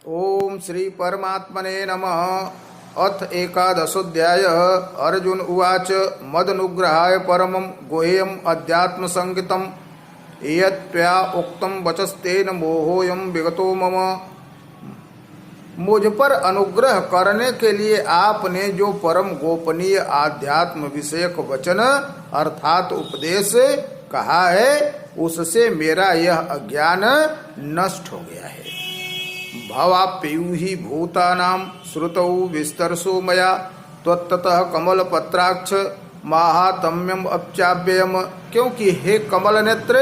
ओम श्री परमात्मने नमः। अथ एकादशोऽध्याय। अर्जुन उवाच मदनुग्रहाय परमं गुह्यम् अध्यात्मसंगितं यत्त्वया उक्तं वचस्तेन मोहोऽयं विगतो मम। मुझ पर अनुग्रह करने के लिए आपने जो परम गोपनीय आध्यात्म विषयक वचन अर्थात उपदेश कहा है, उससे मेरा यह अज्ञान नष्ट हो गया है। भवाप्ययूहि भूतानां श्रुतौ विस्तरसो मया त्वत्ततः कमलपत्राक्ष माहात्म्यम अपचाव्ययम्। क्योंकि हे कमल नेत्र,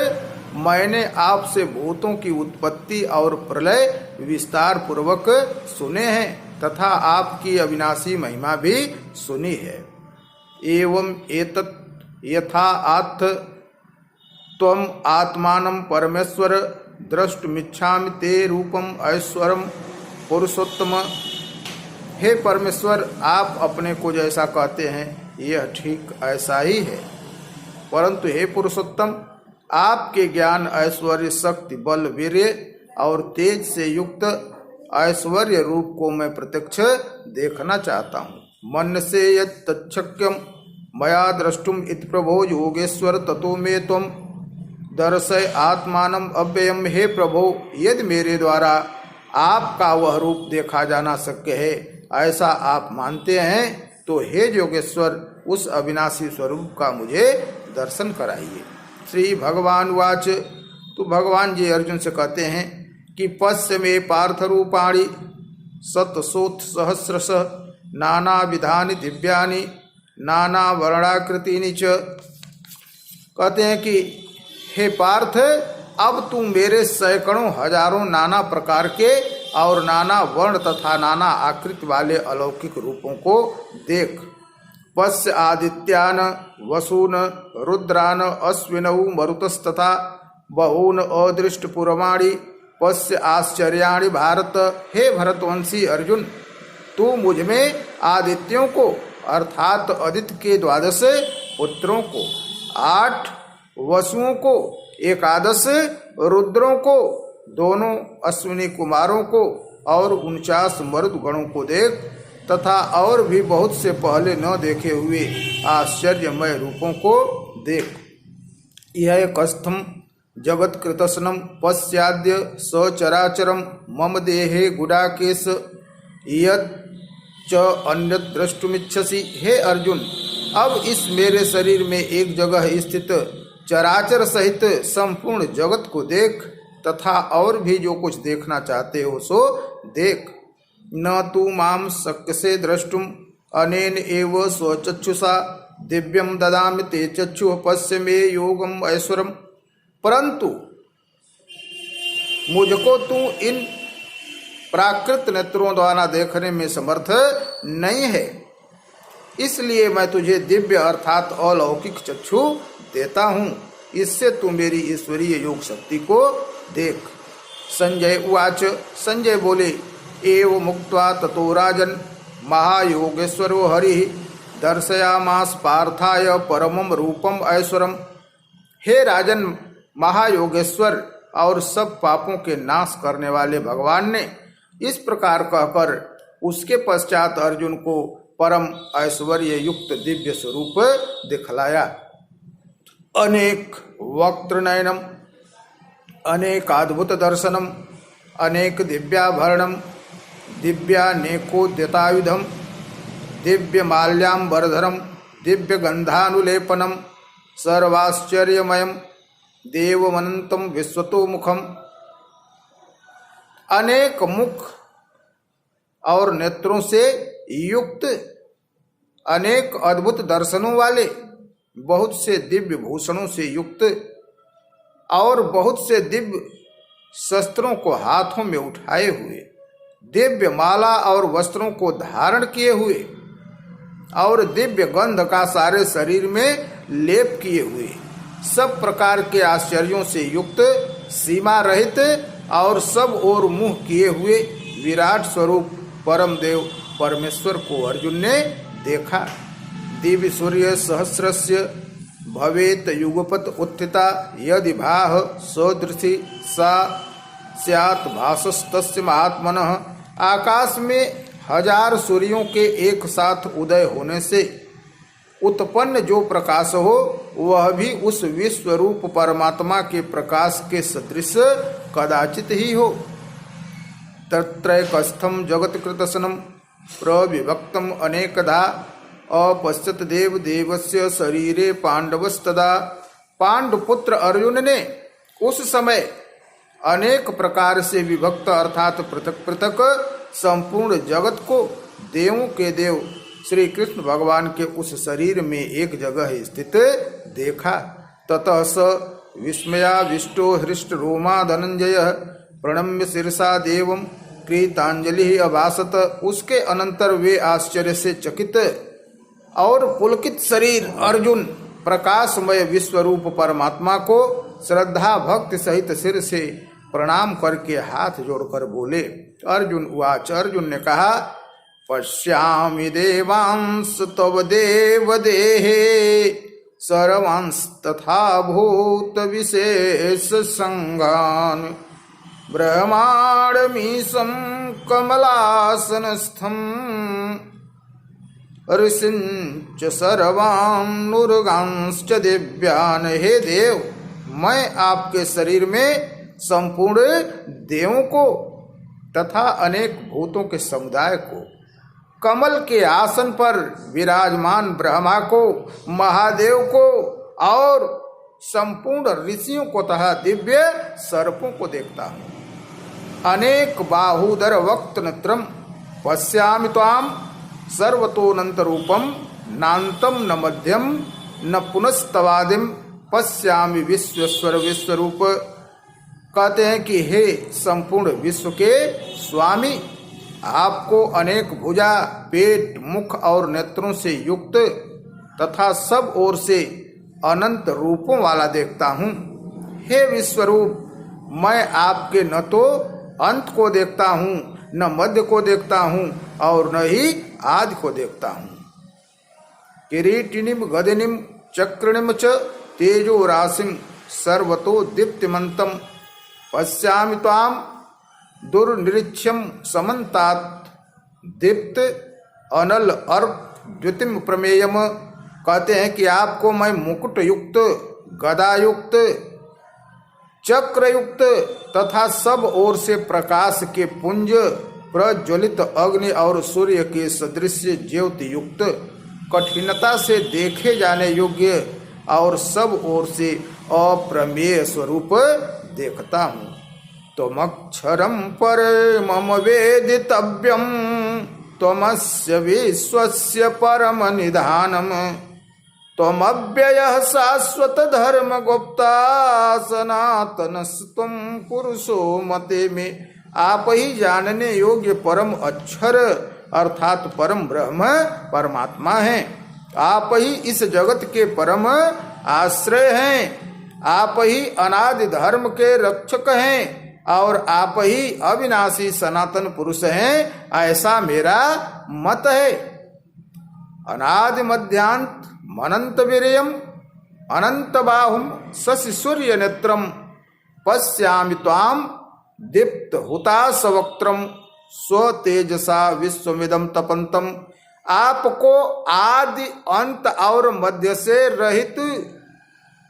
मैंने आपसे भूतों की उत्पत्ति और प्रलय विस्तार पूर्वक सुने हैं तथा आपकी अविनाशी महिमा भी सुनी है। एवं एतत् यथा आत्थ त्वम् आत्मानं परमेश्वर द्रष्टुमिच्छामि ते रूपम ऐश्वरम पुरुषोत्तम। हे परमेश्वर, आप अपने को जैसा कहते हैं यह ठीक ऐसा ही है, परंतु हे पुरुषोत्तम, आपके ज्ञान ऐश्वर्य शक्ति बल वीर्य और तेज से युक्त ऐश्वर्य रूप को मैं प्रत्यक्ष देखना चाहता हूँ। मन से यच्चक्यम मया द्रष्टुम इति प्रभो योगेश्वर ततो मे त्वं दर्शय आत्मानम अव्ययम। हे प्रभो, यदि मेरे द्वारा आपका वह रूप देखा जाना शक्य है ऐसा आप मानते हैं तो हे योगेश्वर, उस अविनाशी स्वरूप का मुझे दर्शन कराइए। श्री भगवान वाच। तो भगवान जी अर्जुन से कहते हैं कि पश्य मे पार्थ रूपाणि शतशोथ सहस्रश नाना विधानि दिव्यानि नाना वर्णाकृतिनि च। कहते हैं कि हे पार्थ, अब तू मेरे सैकड़ों हजारों नाना प्रकार के और नाना वर्ण तथा नाना आकृति वाले अलौकिक रूपों को देख। पश्य आदित्यान वसून रुद्रान अश्विनौ मरुतस्तथा बहून अदृष्ट पुरमाणि पश्य आश्चर्याणि भारत। हे भरतवंशी अर्जुन, तू मुझ में आदित्यों को अर्थात आदित्य के 12 पुत्रों को, 8 वसुओं को, 11 रुद्रों को, दोनों अश्विनी कुमारों को और 49 मरुद गणों को देख तथा और भी बहुत से पहले न देखे हुए आश्चर्यमय रूपों को देख। यह कस्थम जगत कृतस्नम पश्चाद्य सचराचरम मम देहे गुडाकेश यत् च अन्यत् द्रष्टुमिच्छसि। हे अर्जुन, अब इस मेरे शरीर में एक जगह स्थित चराचर सहित संपूर्ण जगत को देख तथा और भी जो कुछ देखना चाहते हो सो देख। न तू माम शक्यसे द्रष्टुम अनेन एव स्वचक्षुषा दिव्यम ददामि ते चक्षुः पश्य मे योगम ऐश्वरम। परंतु मुझको तू इन प्राकृत नेत्रों द्वारा देखने में समर्थ नहीं है, इसलिए मैं तुझे दिव्य अर्थात अलौकिक चक्षु देता हूँ। इससे तू मेरी ईश्वरीय योग शक्ति को देख। संजय उवाच। संजय बोले, एव मुक्त्वा ततो राजन महायोगेश्वरो हरि दर्शयामास पार्थाय परमं रूपम ऐश्वरम। हे राजन, महायोगेश्वर और सब पापों के नाश करने वाले भगवान ने इस प्रकार कहकर उसके पश्चात अर्जुन को परम ऐश्वर्य युक्त दिव्य स्वरूप दिखलाया। अनेक वक्त्रनयनम अनेकाद्भुत दर्शनम अनेक दिव्याभरणम दिव्यानेकोद्यतायुधम दिव्य माल्याम्बरधरम दिव्य गंधानुलेपनम सर्वाश्चर्यमयम देवमनंतम विश्वतोमुखम। अनेक मुख और नेत्रों से युक्त, अनेक अद्भुत दर्शनों वाले, बहुत से दिव्य भूषणों से युक्त और बहुत से दिव्य शस्त्रों को हाथों में उठाए हुए, दिव्य माला और वस्त्रों को धारण किए हुए और दिव्य गंध का सारे शरीर में लेप किए हुए, सब प्रकार के आश्चर्यों से युक्त, सीमा रहित और सब ओर मुंह किए हुए विराट स्वरूप परम देव परमेश्वर को अर्जुन ने देखा। दिव्य सूर्य सहस्रस्य भवेत युगपत उत्थिता यदि भाह सदृशि सा स्यात् भासस्तस्य महात्मनः। आकाश में 1000 सूर्यों के एक साथ उदय होने से उत्पन्न जो प्रकाश हो वह भी उस विश्वरूप परमात्मा के प्रकाश के सदृश कदाचित ही हो। तत्रैकस्थं जगत्कृतसनं प्रविभक्तम् अनेकधा अपश्यत देव देवस्य शरीरे पांडवस्तदा। पांडुपुत्र अर्जुन ने उस समय अनेक प्रकार से विभक्त अर्थात पृथक पृथक संपूर्ण जगत को देवों के देव श्री कृष्ण भगवान के उस शरीर में एक जगह स्थित देखा। ततः स विस्मयाविष्टो हृष्ट रोमा धनंजय प्रणम्य शिरसा देवं कृतांजलि अभासत। उसके अनंतर वे आश्चर्य से चकित और पुलकित शरीर अर्जुन प्रकाशमय विश्वरूप परमात्मा को श्रद्धा भक्ति सहित सिर से प्रणाम करके हाथ जोड़कर बोले। अर्जुन उवाच, अर्जुन ने कहा, पश्यामि देवांस तव देव देहे सर्वांस तथा भूत विशेष संगान ब्रह्मांडमीशं कमलासनस्थं ऋषिंच सर्वानुर्गांश्च दिव्यान। हे देव, मैं आपके शरीर में संपूर्ण देवों को तथा अनेक भूतों के समुदाय को, कमल के आसन पर विराजमान ब्रह्मा को, महादेव को और संपूर्ण ऋषियों को तथा दिव्य सर्पों को देखता हूँ। अनेक बाहुदर वक्त नेत्रम पश्यामि त्वाम सर्वतोऽनंत रूपम नान्तम न मध्यम न पुनस्तवादिम पश्यामि विश्वेश्वर विश्वरूप। कहते हैं कि हे संपूर्ण विश्व के स्वामी, आपको अनेक भुजा, पेट, मुख और नेत्रों से युक्त तथा सब ओर से अनंत रूपों वाला देखता हूँ। हे विश्वरूप, मैं आपके न तो अंत को देखता हूँ, न मध्य को देखता हूँ और न ही आदि को देखता हूँ। किरीटिनिम गदिनिम चक्रणिम च तेजो राशिम सर्वतो दीप्तिमंतम पश्यामि त्वाम दुर्निरीक्ष्यम समन्तात दीप्त अनल अर्प द्युतिम प्रमेयम। कहते हैं कि आपको मैं मुकुट युक्त, गदायुक्त, चक्रयुक्त तथा सब ओर से प्रकाश के पुंज, प्रज्वलित अग्नि और सूर्य के सदृश ज्योति युक्त, कठिनता से देखे जाने योग्य और सब ओर से अप्रमेय स्वरूप देखता हूँ। त्वमक्षरं परमं वेदितव्यं त्वमस्य विश्वस्य परम निधानम् त्वमव्ययः शाश्वत धर्म गुप्ता सनातनस्त्वं पुरुषो मते में। आप ही जानने योग्य परम अक्षर अर्थात परम ब्रह्म परमात्मा हैं। आप ही इस जगत के परम आश्रय हैं। आप ही अनादि धर्म के रक्षक हैं और आप ही अविनाशी सनातन पुरुष हैं, ऐसा मेरा मत है। अनादि मध्यांत अनंत वीर्यम अनंत बाहुम शशि सूर्य नेत्रम पश्यामि त्वाम दीप्त हुताशवक्त्रम स्वतेजसा विश्वमिदं तपंतम। आपको आदि अंत और मध्य से रहित,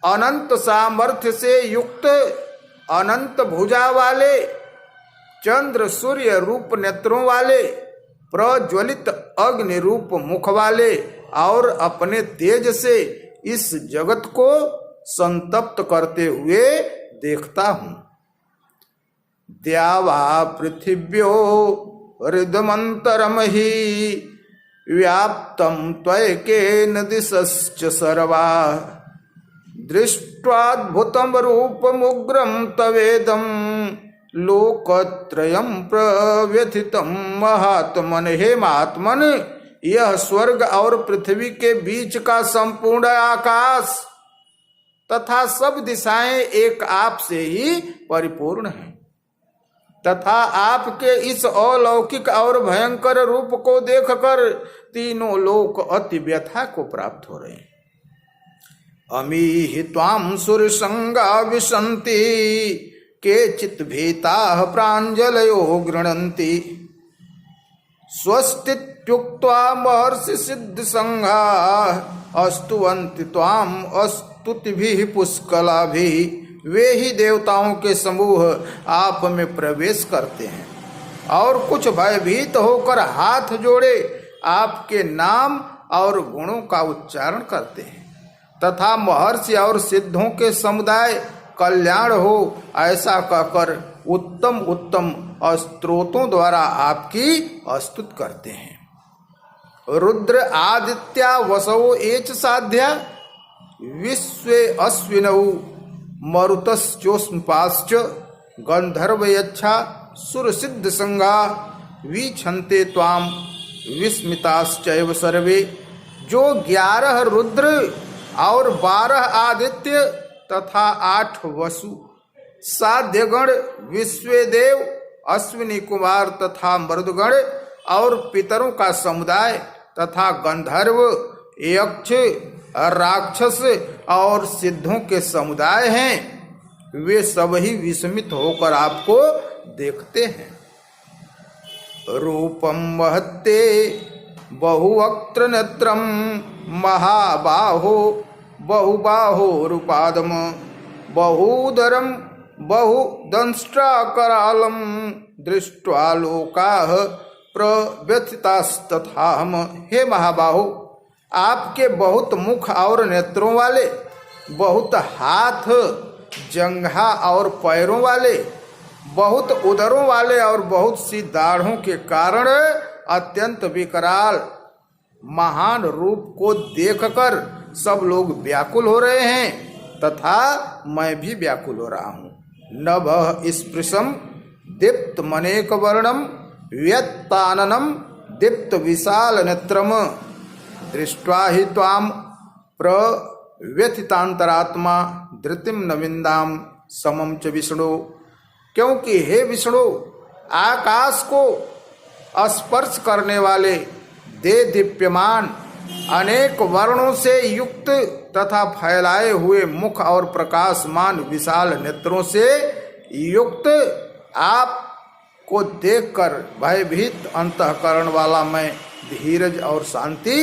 अनंत सामर्थ्य से युक्त, अनंत भुजा वाले, चंद्र सूर्य रूप नेत्रों वाले, प्रज्वलित अग्नि रूप मुख वाले और अपने तेज से इस जगत को संतप्त करते हुए देखता हूँ। द्यावा पृथिव्यो हृदमंतरम ही व्याप्तम त्वयकेन दिशश्च सर्वा दृष्ट्वाद्भुतं रूपमुग्रं तवेदं लोकत्रयं प्रव्यथितं महात्मन। हे महात्मन, यह स्वर्ग और पृथ्वी के बीच का संपूर्ण आकाश तथा सब दिशाएं एक आप से ही परिपूर्ण हैं तथा आपके इस अलौकिक और भयंकर रूप को देखकर तीनों लोक अति व्यथा को प्राप्त हो रहे हैं। अमीहि त्वां सुरसंगा विशन्ति केचित् भीताः प्राञ्जलयो गृह्णन्ति स्वस्तीत्युक्त्वा महर्षि सिद्धसंघाः स्तुवन्ति त्वाम् स्तुतिभिः पुष्कलाभिः। वे ही देवताओं के समूह आप में प्रवेश करते हैं और कुछ भयभीत होकर हाथ जोड़े आपके नाम और गुणों का उच्चारण करते हैं तथा महर्षि और सिद्धों के समुदाय कल्याण हो ऐसा कहकर उत्तम उत्तम स्तोत्रों द्वारा आपकी स्तुति करते हैं। रुद्र आदित्या वसो एच साध्या विश्वे अश्विनौ मरुतश्चोष्मपाश्च गंधर्वयच्छा सुरसिद्ध संगा वीक्षन्ते त्वाम विस्मिताश्चैव सर्वे। जो 11 रुद्र और 12 आदित्य तथा 8 वसु साध्यगण विश्वेदेव अश्विनी कुमार तथा मरुदगण और पितरों का समुदाय तथा गंधर्व यक्ष राक्षस और सिद्धों के समुदाय हैं वे सब ही विस्मित होकर आपको देखते हैं। रूपम महत्ते बहुवक्त्र नेत्रम महाबाहो बहुबाहोरुपादम बहुदरम बहुदंष्ट्राकरालम दृष्ट्वा लोकाः प्रव्यथितास्तथाहम। हे महाबाहो, आपके बहुत मुख और नेत्रों वाले, बहुत हाथ जंघा और पैरों वाले, बहुत उदरों वाले और बहुत सी दाढ़ों के कारण अत्यंत विकराल महान रूप को देखकर सब लोग व्याकुल हो रहे हैं तथा मैं भी व्याकुल हो रहा हूँ। नभः स्पृशम दीप्त मनेक वर्णम व्यत्ताननम दीप्त विशाल नेत्रम दृष्ट्वा हि त्वाम प्रव्यथितांतरात्मा धृतिम न विंदाम समम च विष्णु। क्योंकि हे विष्णु, आकाश को स्पर्श करने वाले दे दीप्यमान अनेक वर्णों से युक्त तथा फैलाए हुए मुख और प्रकाशमान विशाल नेत्रों से युक्त आप को देखकर भयभीत अंतःकरण वाला मैं धीरज और शांति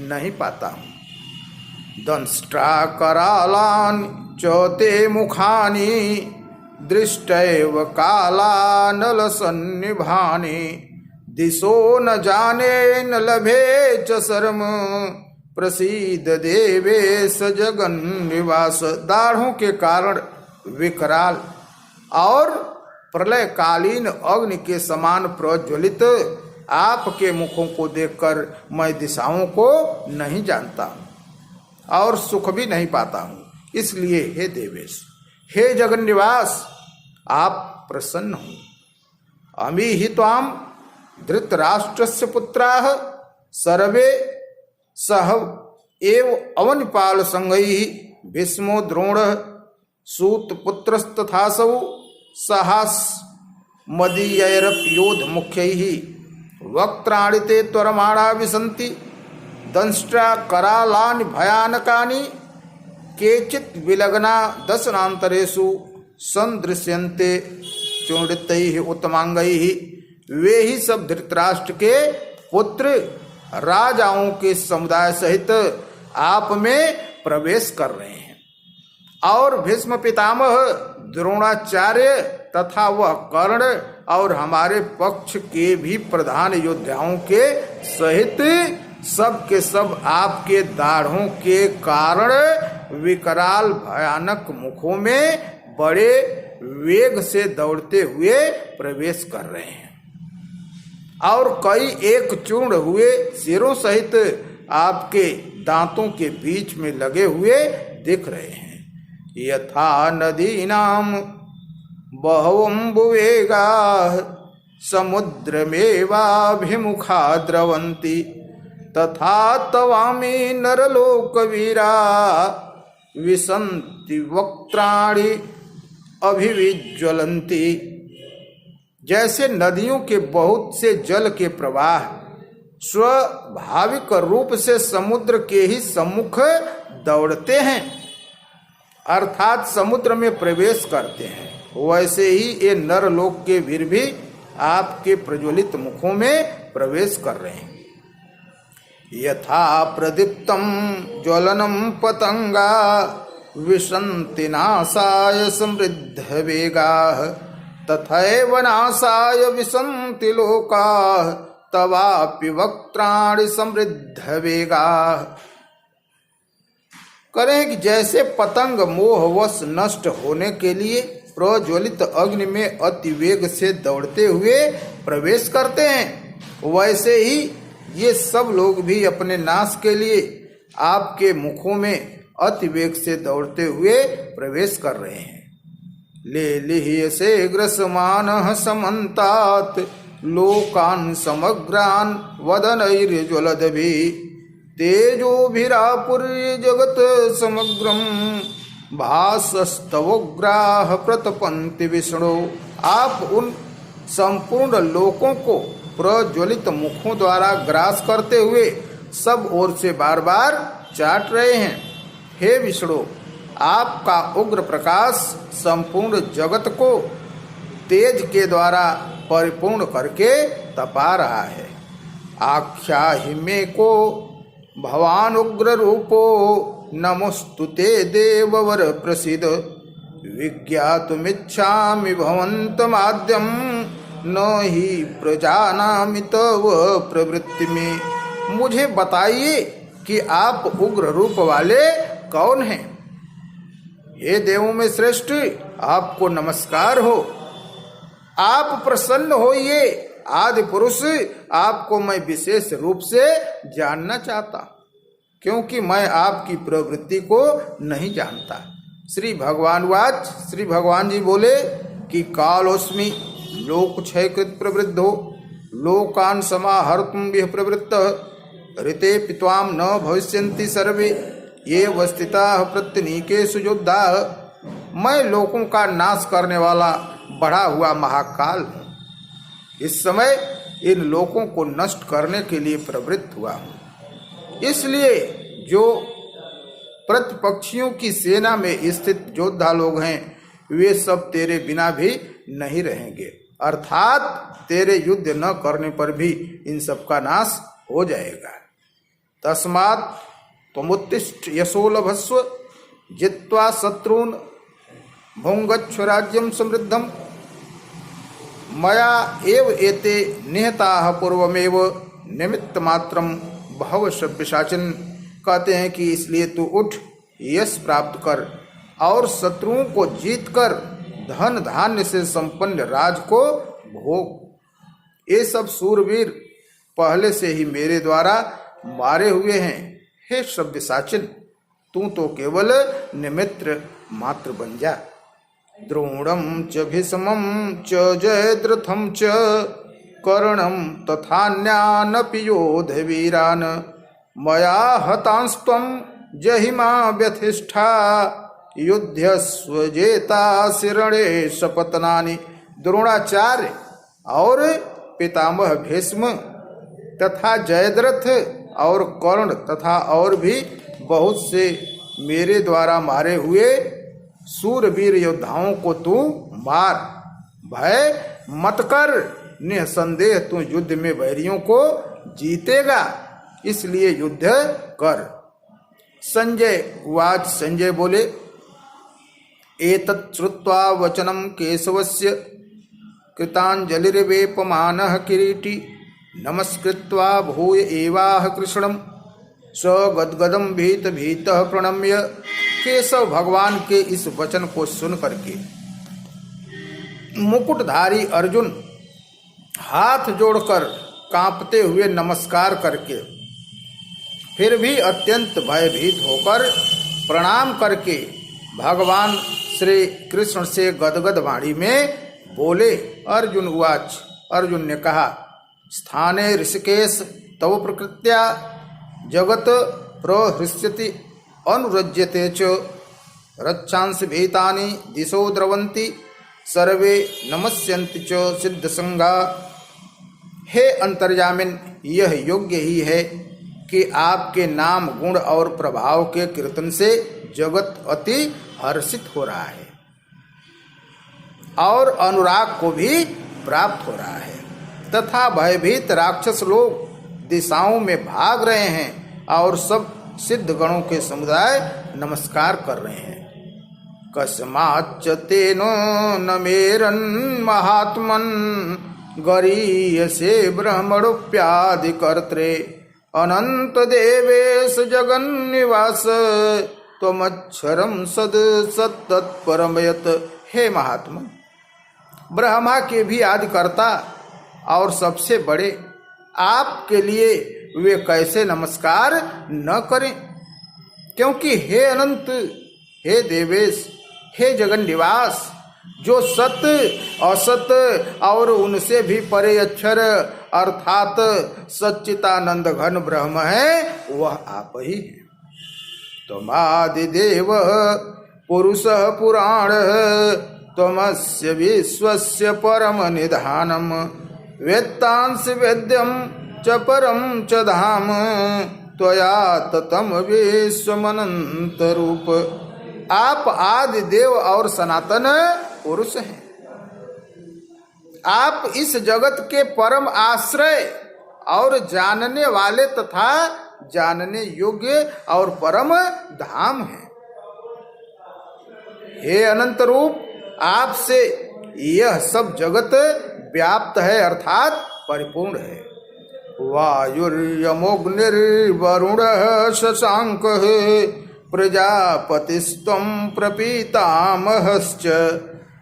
नहीं पाता हूँ। दंष्ट्रा करालान चौते मुखानी दृष्टैव कालानल सन्निभानि दिशो न जाने न लभे च शर्म प्रसीद देवेश जगन निवास। दाढ़ों के कारण विकराल और प्रलयकालीन अग्नि के समान प्रज्वलित आपके मुखों को देखकर मैं दिशाओं को नहीं जानता और सुख भी नहीं पाता हूँ। इसलिए हे देवेश, हे जगन निवास, आप प्रसन्न हो। अमी हि त्वाम धृतराष्ट्रस्य पुत्राः सर्वे सह एव अवनिपाल संगैः भीष्मो द्रोणः सूतपुत्रस्तथासौ सहास मदीयैरप्योध मुख्यैः वक्त्राणि ते त्वरमाणा विसन्ति दंष्ट्रा करालानि भयानकानि केचित् विलग्ना दशनान्तरेषु संदृश्यन्ते चूर्णितैः उत्तमांगैः। वे ही सब धृतराष्ट्र के पुत्र राजाओं के समुदाय सहित आप में प्रवेश कर रहे हैं और भीष्म पितामह द्रोणाचार्य तथा वह कर्ण और हमारे पक्ष के भी प्रधान योद्धाओं के सहित सब के सब आपके दाढ़ों के कारण विकराल भयानक मुखों में बड़े वेग से दौड़ते हुए प्रवेश कर रहे हैं और कई एक चूर्ण हुए सिरों सहित आपके दांतों के बीच में लगे हुए दिख रहे हैं। यथा नदीनां बहवम्बुवेगाः समुद्रमेवाभिमुखा द्रवन्ति तथा तवामी नरलोकवीरा विसन्ति वक्त्राणि अभिविज्वलन्ति। जैसे नदियों के बहुत से जल के प्रवाह स्वाभाविक रूप से समुद्र के ही सम्मुख दौड़ते हैं, अर्थात समुद्र में प्रवेश करते हैं वैसे ही ये नरलोक के वीर भी आपके प्रज्वलित मुखों में प्रवेश कर रहे हैं। यथा प्रदीप्तम ज्वलनम पतंगा विशन्ति नासाय समृद्ध वेगाः तथैव नासाय विशन्ति लोकाः तवापि वक्त्राणि समृद्ध वेगाः। करें कि जैसे पतंग मोहवश नष्ट होने के लिए प्रज्वलित अग्नि में अति वेग से दौड़ते हुए प्रवेश करते हैं, वैसे ही ये सब लोग भी अपने नाश के लिए आपके मुखों में अति वेग से दौड़ते हुए प्रवेश कर रहे हैं। ले लिह्यसे ग्रसमानः समन्तात् लोकान् समग्रान् वदनैर्ज्वलद्भिः तेजोभिरापुर्य जगत् समग्रं भासस्तवोग्राः प्रतपन्ति विष्णु। आप उन संपूर्ण लोकों को प्रज्वलित मुखों द्वारा ग्रास करते हुए सब ओर से बार बार चाट रहे हैं। हे विष्णु, आपका उग्र प्रकाश संपूर्ण जगत को तेज के द्वारा परिपूर्ण करके तपा रहा है। आख्याहि मे को भवान उग्र रूपो नमोस्तुते देववर प्रसीद विज्ञातुमिच्छामि भवन्तमाद्यं न ही प्रजानामि तव प्रवृत्ति में। मुझे बताइए कि आप उग्र रूप वाले कौन हैं। हे देवों में श्रेष्ठ, आपको नमस्कार हो। आप प्रसन्न होइए। आदि पुरुष, आपको मैं विशेष रूप से जानना चाहता, क्योंकि मैं आपकी प्रवृत्ति को नहीं जानता। श्री भगवान वाच, श्री भगवान जी बोले कि कालोस्मि लोकक्षयकृत प्रवृद्धो लोकान समाहर्तुं विह प्रवृत्तः ऋते पित्वाम न भविष्यन्ति सर्वे ये वस्थिताः प्रत्यनीकेषु योद्धाः। मैं लोकों का नाश करने वाला बढ़ा हुआ महाकाल हूँ। इस समय इन लोकों को नष्ट करने के लिए प्रवृत्त हुआ हूँ। इसलिए जो प्रतिपक्षियों की सेना में स्थित योद्धा लोग हैं, वे सब तेरे बिना भी नहीं रहेंगे, अर्थात तेरे युद्ध न करने पर भी इन सब का नाश हो जाएगा। तस्मात् त्वमुत्तिष्ठ यशो लभस्व जित्वा शत्रून् भुङ्गच्छ राज्यं समृद्धम्। मया एव एते निहताः पूर्वमेव निमित्त मात्रम भव सव्यसाचिन्। कहते हैं कि इसलिए तू उठ, यश प्राप्त कर और शत्रुओं को जीतकर धन धान्य से संपन्न राज को भोग। ये सब सूरवीर पहले से ही मेरे द्वारा मारे हुए हैं। हे सव्यसाचिन, तू तो केवल निमित्त मात्र बन जा। द्रोणम च भीष्मं च जयद्रथं च कर्णं तथान्यानपि योधवीरान् मया हतांस्त्वं जहिमा व्यथिष्ठा युध्यस्व जेतासि रणे सपत्नानि। द्रोणाचार्य और पितामह भीष्म तथा जयद्रथ और कर्ण तथा और भी बहुत से मेरे द्वारा मारे हुए सूरवीर योद्धाओं को तू मार। भय मत कर, निसंदेह तू युद्ध में वैरियों को जीतेगा, इसलिए युद्ध कर। संजय उवाच, संजय बोले एतत् श्रुत्वा वचनं केशवस्य कृताञ्जलिर्वेपमानः किरीटी नमस्कृत्वा भूय एवाह कृष्णं स गद्गदं भीत भीतः प्रणम्य। केशव भगवान के इस वचन को सुन करके मुकुटधारी अर्जुन हाथ जोड़कर कांपते हुए नमस्कार करके फिर भी अत्यंत भयभीत होकर प्रणाम करके भगवान श्री कृष्ण से गदगद वाणी में बोले। अर्जुन उवाच, अर्जुन ने कहा स्थाने ऋषिकेश तव प्रकृत्या जगत प्रहृष्यति अनुरज्यते च रक्षांसि भीतानि दिशो द्रवन्ति सर्वे नमस्यन्ति च सिद्धसंगा। हे अंतर्यामिन, यह योग्य ही है कि आपके नाम गुण और प्रभाव के कीर्तन से जगत अति हर्षित हो रहा है। और अनुराग को भी प्राप्त हो रहा है तथा भयभीत राक्षस लोग दिशाओं में भाग रहे हैं और सब सिद्ध गणों के समुदाय नमस्कार कर रहे हैं। कस्माच्च तेनो नमेरन महात्मन गरीयसे ब्रह्मणोप्यादि कर्त्रे अनंत देवेश जगन्निवास त्वमक्षरम सद सत्तत्परमयत। हे महात्मा, ब्रह्मा के भी आदिकर्ता और सबसे बड़े आपके लिए वे कैसे नमस्कार न करें, क्योंकि हे अनंत, हे देवेश, हे जगन निवास, जो सत्य असत और उनसे भी परे अक्षर अर्थात सच्चिदानंद घन ब्रह्म है, वह आप ही हैं। त्वमादिदेव पुरुषः पुराणः त्वमस्य विश्वस्य परम निधानम् वेत्तांसि वेद्यं च परं च धाम त्वया ततं विश्वमनंत रूप। आप आदि देव और सनातन पुरुष हैं। आप इस जगत के परम आश्रय और जानने वाले तथा जानने योग्य और परम धाम हैं। हे अनंत रूप, आपसे यह सब जगत व्याप्त है अर्थात परिपूर्ण है। वायुर्यमोऽग्निर्वरुणः शशाङ्कः प्रजापतिस्त्वं प्रपीतामहश्च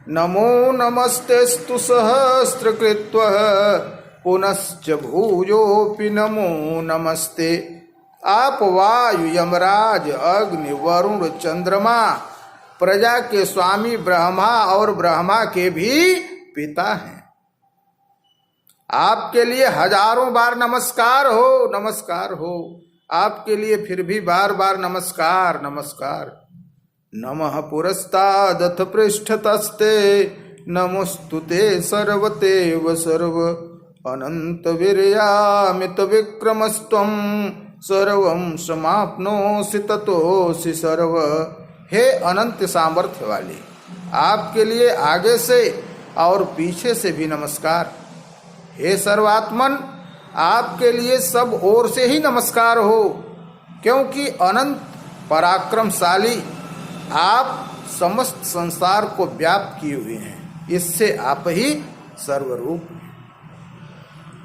नमो नमस्तेस्तु सहस्रकृत्वः पुनश्च भूयोऽपि नमो नमस्ते। आप वायु, यमराज, अग्नि, वरुण, चंद्रमा, प्रजा के स्वामी ब्रह्मा और ब्रह्मा के भी पिता हैं। आपके लिए हजारों बार नमस्कार हो, नमस्कार हो। आपके लिए फिर भी बार बार नमस्कार, नमस्कार। नमः पुरस्तादथ पृष्ठतस्ते नमोस्तुते सर्वतेव सर्व अनंत वीर्यामित विक्रमस्त्वं सर्वं समाप्नोसि ततोसि सर्व। हे अनंत सामर्थ्य वाले, आपके लिए आगे से और पीछे से भी नमस्कार। हे सर्वात्मन, आपके लिए सब ओर से ही नमस्कार हो, क्योंकि अनंत पराक्रमशाली आप समस्त संसार को व्याप्त किए हुए हैं। इससे आप ही सर्वरूप हैं।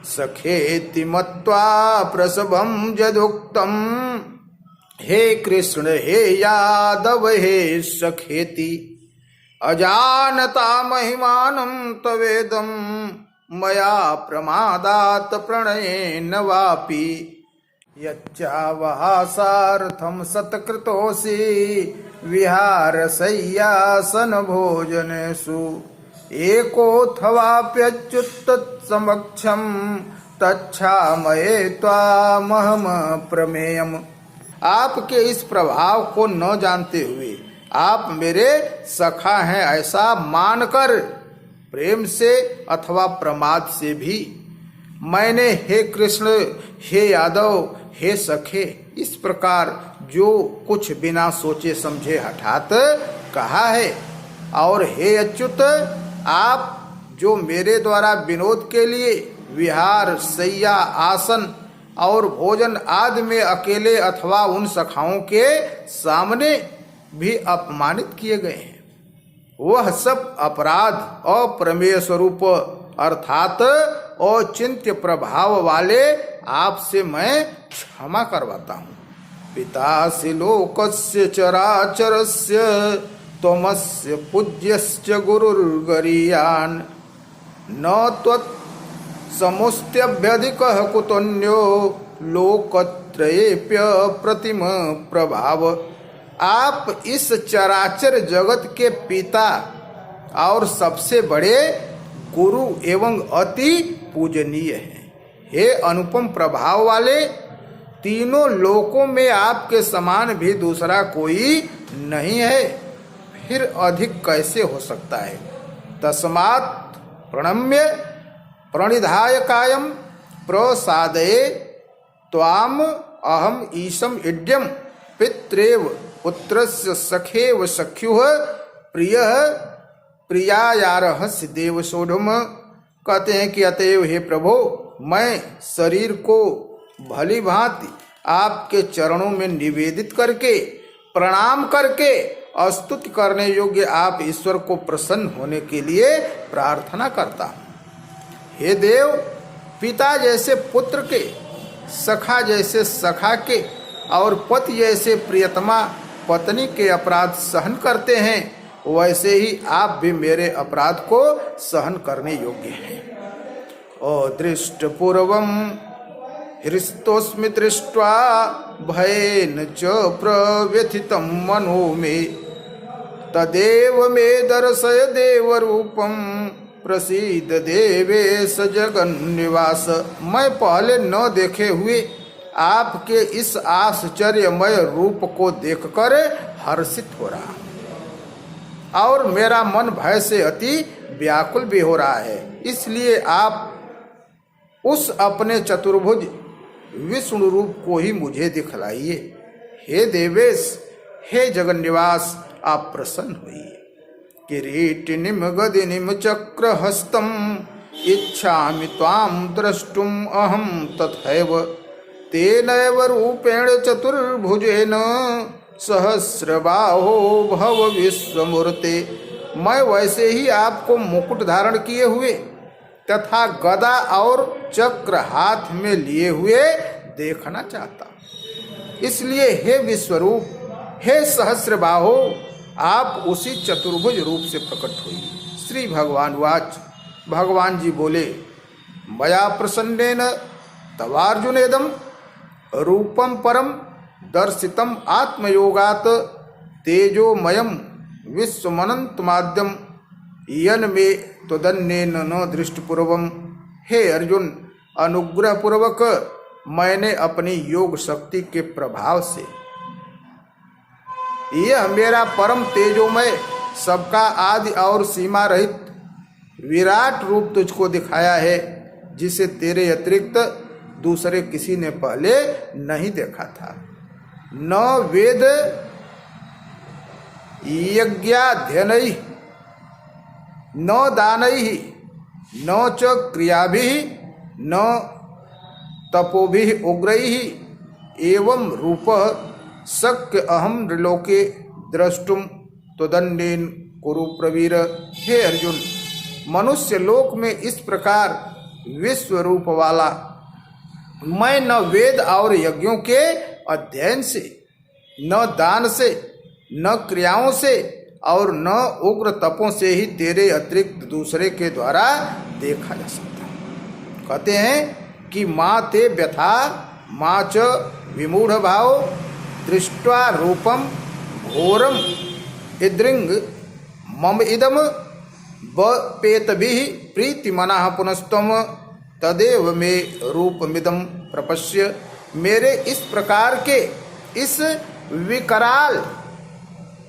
सखेति मत्वा प्रसभं यदुक्तम, हे कृष्ण, हे यादव, हे सखेति अजानता महिमानं तवेदं मया प्रमादात प्रणयेन वापि यच्चावहासार्थं सत्कृतोऽसि विहारशय्यासन भोजनेषु एकोऽथवाप्यच्युतत्समक्षं तच्छामये त्वामहं प्रमेयम्। आपके इस प्रभाव को न जानते हुए आप मेरे सखा हैं ऐसा मानकर प्रेम से अथवा प्रमाद से भी मैंने हे कृष्ण, हे यादव, हे सखे इस प्रकार जो कुछ बिना सोचे समझे हठात कहा है। और हे अच्युत, आप जो मेरे द्वारा विनोद के लिए विहार, शय्या, आसन और भोजन आदि में अकेले अथवा उन सखाओं के सामने भी अपमानित किए गए हैं, वह सब अपराध अप्रमेय स्वरूप अर्थात अचिंत्य प्रभाव वाले आपसे मैं क्षमा करवाता हूँ। पितासि लोकस्य चराचरस्य त्वमस्य पूज्यश्च गुरुर्गरीयान् न त्वत् समुस्त्यभ्यधिकः कुतोऽन्यो लोकत्रयेऽप्य प्रतिम प्रभाव। आप इस चराचर जगत के पिता और सबसे बड़े गुरु एवं अति पूजनीय हैं। हे अनुपम प्रभाव वाले, तीनों लोकों में आपके समान भी दूसरा कोई नहीं है, फिर अधिक कैसे हो सकता है। तस्मात् प्रणम्य प्रणिधाय कायम प्रसादये त्वाम अहम ईशम इड्यम पित्रेव पुत्रस्य सखेव सख्युः प्रियः प्रियायारहस्य देव सोढ़म। कहते हैं कि अतएव हे प्रभु, मैं शरीर को भली भांति आपके चरणों में निवेदित करके प्रणाम करके स्तुति करने योग्य आप ईश्वर को प्रसन्न होने के लिए प्रार्थना करता हूँ। हे देव, पिता जैसे पुत्र के, सखा जैसे सखा के और पति जैसे प्रियतमा पत्नी के अपराध सहन करते हैं, वैसे ही आप भी मेरे अपराध को सहन करने योग्य हैं। अदृष्टपूर्वम हृष्टोस्मि दृष्ट्वा भयेन च प्रव्यथितं मनो मे, तदेव मे दर्शय देवरूपम प्रसीद देवेश जगन्निवास। मैं पहले न देखे हुए आपके इस आश्चर्यमय रूप को देखकर हर्षित हो रहा हूं और मेरा मन भय से अति व्याकुल भी हो रहा है। इसलिए आप उस अपने चतुर्भुज विष्णु रूप को ही मुझे दिखलाइए। हे देवेश, हे जगन्निवास, आप प्रसन्न होइए। किरीटिनिम गदिनिम चक्रहस्तम इच्छामि त्वां द्रष्टुम अहम तथैव, तेनैव रूपेण चतुर्भुजेन सहस्रबाहो भव विश्वमूर्ते। मैं वैसे ही आपको मुकुट धारण किए हुए तथा गदा और चक्र हाथ में लिए हुए देखना चाहता हूँ। इसलिए हे विश्वरूप, हे सहस्रबाहो, आप उसी चतुर्भुज रूप से प्रकट हुई। श्री भगवान वाच। भगवान जी बोले, मया प्रसन्नेन तवार्जुनेदम रूपम परम दर्शितम आत्मयोगात तेजोमयम विश्वमनंतमाद्यम यन में त्वदन्येन न दृष्टपूर्वम। हे अर्जुन, अनुग्रह पूर्वक मैंने अपनी योग शक्ति के प्रभाव से यह मेरा परम तेजोमय, सबका आदि और सीमा रहित विराट रूप तुझको दिखाया है, जिसे तेरे अतिरिक्त दूसरे किसी ने पहले नहीं देखा था। न वेद यज्ञाध्ययनैः न दानैः न च क्रियाभिः न तपोभिः उग्रैः एवं रूपः शक्य अहम नृलोके द्रष्टुम त्वदन्येन कुरु प्रवीर। हे अर्जुन, मनुष्य लोक में इस प्रकार विश्व रूप वाला मैं न वेद और यज्ञों के अध्ययन से, न दान से, न क्रियाओं से और न उग्र तपों से ही तेरे अतिरिक्त दूसरे के द्वारा देखा जा सकता। कहते हैं कि माँ ते व्यथा माँ च विमूढ़ भाव दृष्ट्वा रूपम घोरम इद्रिंग मम इदम बपेतभिः प्रीतिमनः पुनस्तम तदेव मे रूपमिदं प्रपश्य। मेरे इस प्रकार के इस विकराल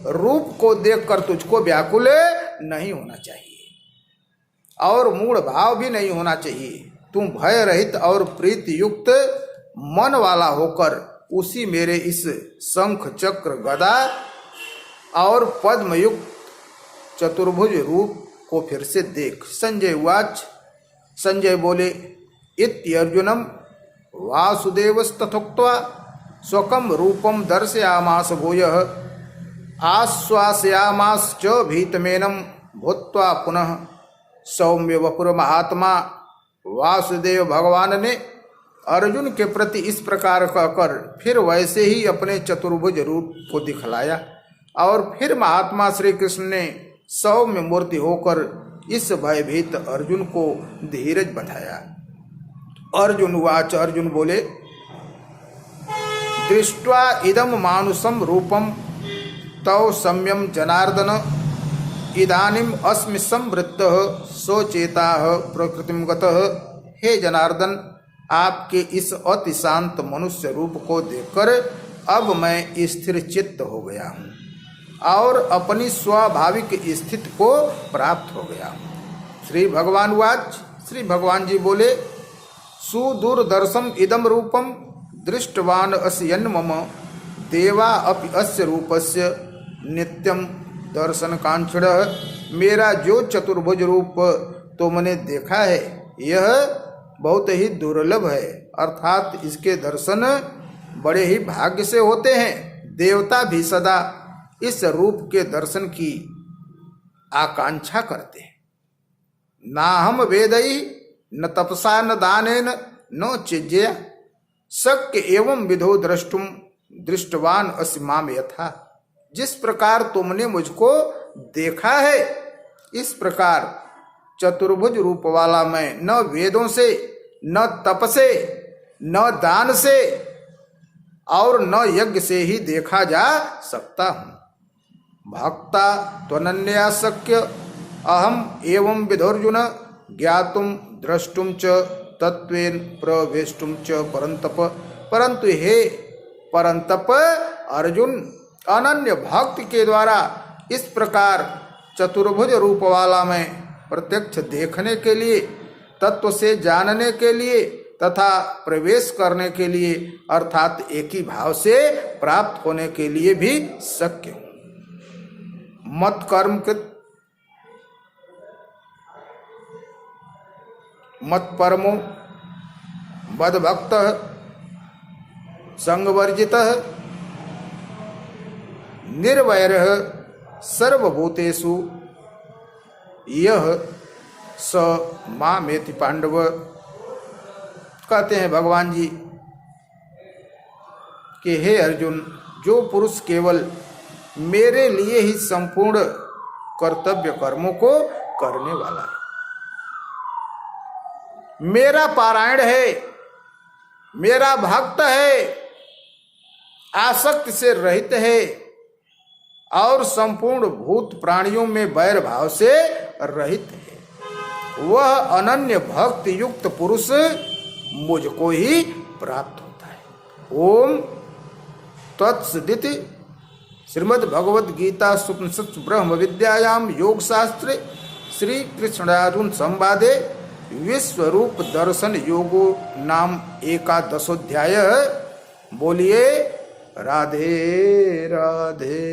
रूप को देखकर तुझको व्याकुल नहीं होना चाहिए और मूढ़ भाव भी नहीं होना चाहिए। तुम भय रहित और प्रीति युक्त मन वाला होकर उसी मेरे इस शंख चक्र गदा और पद्म युक्त चतुर्भुज रूप को फिर से देख। संजय उवाच। संजय बोले, इत्यर्जुनम वासुदेवस्तथोक्त्वा स्वकं रूपम दर्शयामास भूयः आश्वासयामाश्च भीतमेनं भूत्वा पुनः सौम्य वपुर महात्मा। वासुदेव भगवान ने अर्जुन के प्रति इस प्रकार कहकर फिर वैसे ही अपने चतुर्भुज रूप को दिखलाया और फिर महात्मा श्री कृष्ण ने सौम्य मूर्ति होकर इस भयभीत अर्जुन को धीरज बधाया। अर्जुन उवाच। अर्जुन बोले, दृष्ट्वा इदम मानुषम रूपम तव सम्यम जनार्दन इदानीम अस्मि संवृत्तः सोचेताः प्रकृतिम गतः। हे जनार्दन, आपके इस अति शांत मनुष्य रूप को देखकर अब मैं स्थिर चित्त हो गया हूँ और अपनी स्वाभाविक स्थिति को प्राप्त हो गया हूँ। श्री भगवान वाच। श्री भगवान जी बोले, सुदूरदर्शम इदम रूपम दृष्टवान अस्यन् मम देवा अपि अस्य रूपस्य नित्यं दर्शन कांक्षणः मेरा जो चतुर्भुज रूप तुमने देखा है यह बहुत ही दुर्लभ है, अर्थात इसके दर्शन बड़े ही भाग्य से होते हैं। देवता भी सदा इस रूप के दर्शन की आकांक्षा करते हैं। ना हम वेदई न तपसा न दानेन न चिज्या शक्य एवं विधो द्रष्टुम दृष्टवान असिमाम यथा। जिस प्रकार तुमने मुझको देखा है इस प्रकार चतुर्भुज रूप वाला मैं न वेदों से न तप से न दान से और न यज्ञ से ही देखा जा सकता हूँ। भक्ता त्वनन्या शक्य अहम एवं विधोर्जुन ज्ञातुम द्रष्टुम च तत्वेन प्रवेष्टुम च परंतप। परंतु हे परंतप अर्जुन, अनन्य भक्ति के द्वारा इस प्रकार चतुर्भुज रूप वाला मैं प्रत्यक्ष देखने के लिए, तत्व से जानने के लिए तथा प्रवेश करने के लिए अर्थात एक ही भाव से प्राप्त होने के लिए भी शक्य हूँ। मत कर्म कृत मत परमो मद्भक्त संगवर्जित निर्वैर सर्वभूतेषु यह स मामेति पांडव। कहते हैं भगवान जी कि हे अर्जुन, जो पुरुष केवल मेरे लिए ही संपूर्ण कर्तव्य कर्मों को करने वाला है, मेरा पारायण है, मेरा भक्त है, आसक्ति से रहित है और संपूर्ण भूत प्राणियों में वैर भाव से रहित है, वह अनन्य भक्ति युक्त पुरुष मुझको ही प्राप्त होता है। ओम तत्सदिति। श्रीमद् भगवद गीता उपनिषत्सु ब्रह्म विद्यायाम योग शास्त्रे श्री कृष्णार्जुन संवादे विश्वरूप दर्शन योगो नाम 11 बोलिए राधे राधे।